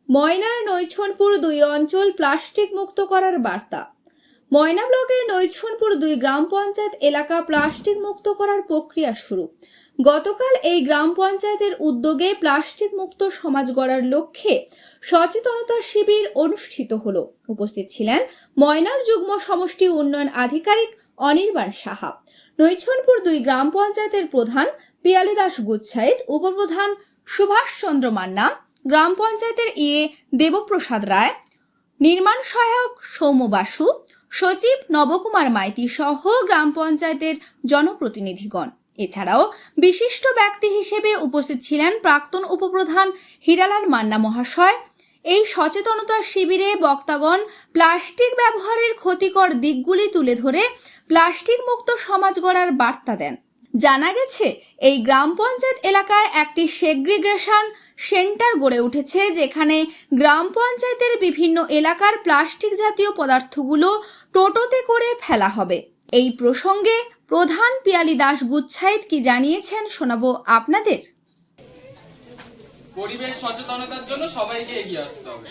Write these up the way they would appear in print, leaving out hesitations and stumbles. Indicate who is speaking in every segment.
Speaker 1: ময়নার নৈছনপুর ২ অঞ্চল প্লাস্টিক মুক্ত করার বার্তা। ময়না ব্লকের নৈছনপুর ২ গ্রাম পঞ্চায়েত এলাকা প্লাস্টিক মুক্ত করার প্রক্রিয়া শুরু। গতকাল এই গ্রাম পঞ্চায়েতের উদ্যোগে প্লাস্টিক মুক্ত সমাজ গড়ার লক্ষ্যে সচেতনতা শিবির অনুষ্ঠিত হলো। উপস্থিত ছিলেন ময়নার যুগ্ম সমষ্টি উন্নয়ন আধিকারিক অনির্বাণ সাহা, নৈছনপুর ২ গ্রাম পঞ্চায়েতের প্রধান পিয়ালি দাস গুচ্ছাইত, উপপ্রধান সুভাষ চন্দ্র মান্না, গ্রাম পঞ্চায়েতের দেবপ্রসাদ রায়, নির্মাণ সহায়ক সৌম্য বাসু, সচিব নবকুমার মাইতি সহ গ্রাম পঞ্চায়েতের জনপ্রতিনিধিগণ। এছাড়াও বিশিষ্ট ব্যক্তি হিসেবে উপস্থিত ছিলেন প্রাক্তন উপপ্রধান হীরালাল মান্না মহাশয়। এই সচেতনতা শিবিরে বক্তাগণ প্লাস্টিক ব্যবহারের ক্ষতিকর দিকগুলি তুলে ধরে প্লাস্টিক মুক্ত সমাজ গড়ার বার্তা দেন। জানা গেছে, এই গ্রাম পঞ্চায়েত এলাকায় একটি সেগ্রিগেশন সেন্টার গড়ে উঠেছে, যেখানে গ্রাম পঞ্চায়েতের বিভিন্ন এলাকার প্লাস্টিক জাতীয় পদার্থগুলো টোটোতে করে ফেলা হবে। এই প্রসঙ্গে প্রধান পিয়ালি দাস গুচ্ছাইত কি জানিয়েছেন শোনাবো আপনাদের।
Speaker 2: পরিবেশ সচেতনতার জন্য সবাইকে এগিয়ে আসতে হবে।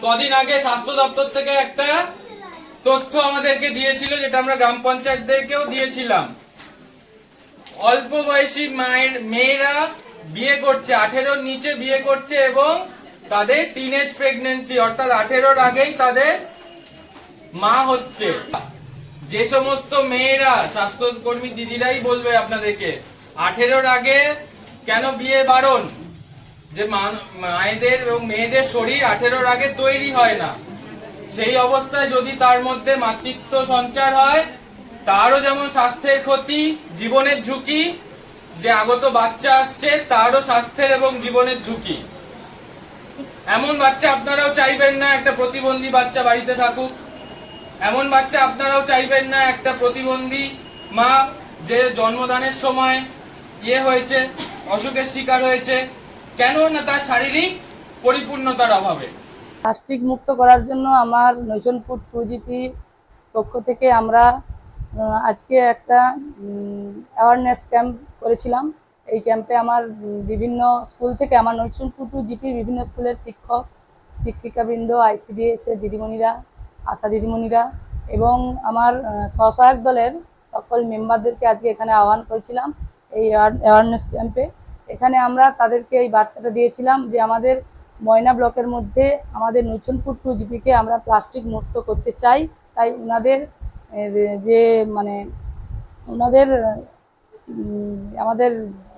Speaker 2: কদিন আগে স্বাস্থ্য দপ্তর থেকে একটা তথ্য আমাদেরকে দিয়েছিল, যেটা আমরা গ্রাম পঞ্চায়েতদেরকেও দিয়েছিলাম। অল্প বয়সী মেয়েরা বিয়ে করছে, 18-র নিচে বিয়ে করছে এবং তাদের টিনেজ প্রেগন্যান্সি অর্থাৎ 18-র আগেই তাদের মা হচ্ছে। যে সমস্ত মেয়েরা, স্বাস্থ্যকর্মী দিদিরাই বলবে আপনাদেরকে, 18-র আগে কেন বিয়ে বারণ, যে মায়েদের এবং মেয়েদের শরীর 18-র আগে তৈরি হয় না। সেই অবস্থায় যদি তার মধ্যে মাতৃত্ব সঞ্চার হয়, তারও যেমন স্বাস্থ্যের ক্ষতি, জীবনের ঝুঁকি, যে আগত বাচ্চা আসছে তারও স্বাস্থ্যের এবং জীবনের ঝুঁকি। এমন বাচ্চা আপনারাও চাইবেন না একটা প্রতিবন্ধী বাচ্চা বাড়িতে থাকুক। এমন বাচ্চা আপনারাও চাইবেন না একটা প্রতিবন্ধী মা যে জন্মদানের সময় হয়েছে, অসুখের শিকার হয়েছে, কেন না তার শারীরিক পরিপূর্ণতার অভাবে।
Speaker 3: প্লাস্টিক মুক্ত করার জন্য আমার নৈছনপুর 2GP পক্ষ থেকে আমরা আজকে একটা অ্যাওয়ারনেস ক্যাম্প করেছিলাম। এই ক্যাম্পে আমার বিভিন্ন স্কুল থেকে, আমার নৈছনপুর 2GP বিভিন্ন স্কুলের শিক্ষক শিক্ষিকাবৃন্দ, ICDS এর দিদিমণিরা, আশা দিদিমণিরা এবং আমার স্বসহায়ক দলের সকল মেম্বারদেরকে আজকে এখানে আহ্বান করেছিলাম এই অ্যাওয়ারনেস ক্যাম্পে। এখানে আমরা তাদেরকে এই বার্তাটা দিয়েছিলাম যে আমাদের ময়না ব্লকের মধ্যে আমাদের নৈছনপুর 2GPকে আমরা প্লাস্টিক মুক্ত করতে চাই। তাই ওনাদের যে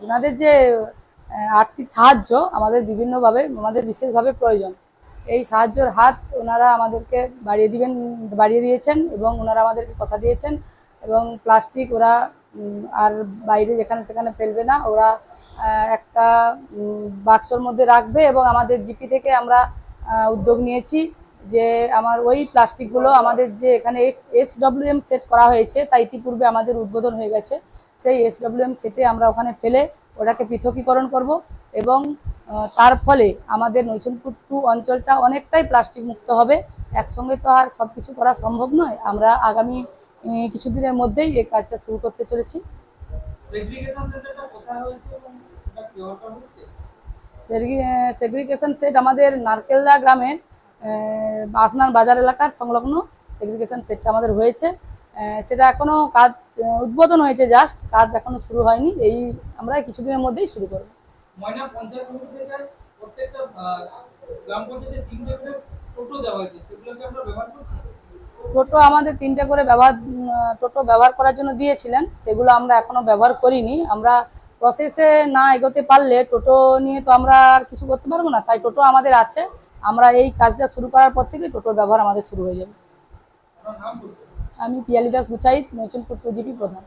Speaker 3: ওনাদের যে আর্থিক সাহায্য আমাদের বিভিন্নভাবে, আমাদের বিশেষভাবে প্রয়োজন। এই সাহায্যের হাত ওনারা আমাদেরকে বাড়িয়ে দিয়েছেন এবং ওনারা আমাদেরকে কথা দিয়েছেন এবং প্লাস্টিক ওরা আর বাইরে যেখানে সেখানে ফেলবে না, ওরা একটা বাক্সর মধ্যে রাখবে এবং আমাদের জিপি থেকে আমরা উদ্যোগ নিয়েছি যে আমার ওই প্লাস্টিকগুলো আমাদের যে এখানে SWM সেট করা হয়েছে, তা ইতিপূর্বে আমাদের উদ্বোধন হয়ে গেছে। সেই SWM সেটে আমরা ওখানে ফেলে ওটাকে পৃথকীকরণ করব এবং তার ফলে আমাদের নৈছনপুর 2 অঞ্চলটা অনেকটাই প্লাস্টিক মুক্ত হবে। একসঙ্গে তো আর সব কিছু করা সম্ভব নয়। আমরা আগামী কিছুদিনের মধ্যেই এই কাজটা শুরু করতে চলেছি। সেগ্রিগেশন সেট আমাদের নারকেলদা গ্রামের আসনান বাজার এলাকার সংলগ্ন সেগ্রিগেশন সেটটা আমাদের হয়েছে। সেটা এখনো কাজ উদ্বোধন হয়েছে, জাস্ট কাজ এখনো শুরু হয়নি। এই আমরা কিছুদিনের মধ্যেই শুরু করব।
Speaker 4: ময়না পঞ্চায়েত সমিতি থেকে প্রত্যেকটা গ্রাম পঞ্চায়েতে 3টে করে টোটো দেওয়া হয়েছে, সেগুলোকে আমরা ব্যবহার করছি।
Speaker 3: টোটো আমাদের 3টে করে টোটো ব্যবহার করার জন্য দিয়েছিলেন, সেগুলো আমরা এখনো ব্যবহার করিনি। আমরা প্রসেসে না এগোতে পারলে টোটো নিয়ে তো আমরা আর কিছু করতে পারবো না, তাই টোটো আমাদের আছে। আমরা এই কাজটা শুরু করার পর থেকে টোটোর ব্যবহার আমাদের শুরু হয়ে যাবে। আমি পিয়ালি দাস গুচ্ছাইত, নৈছনপুর 2GP প্রধান।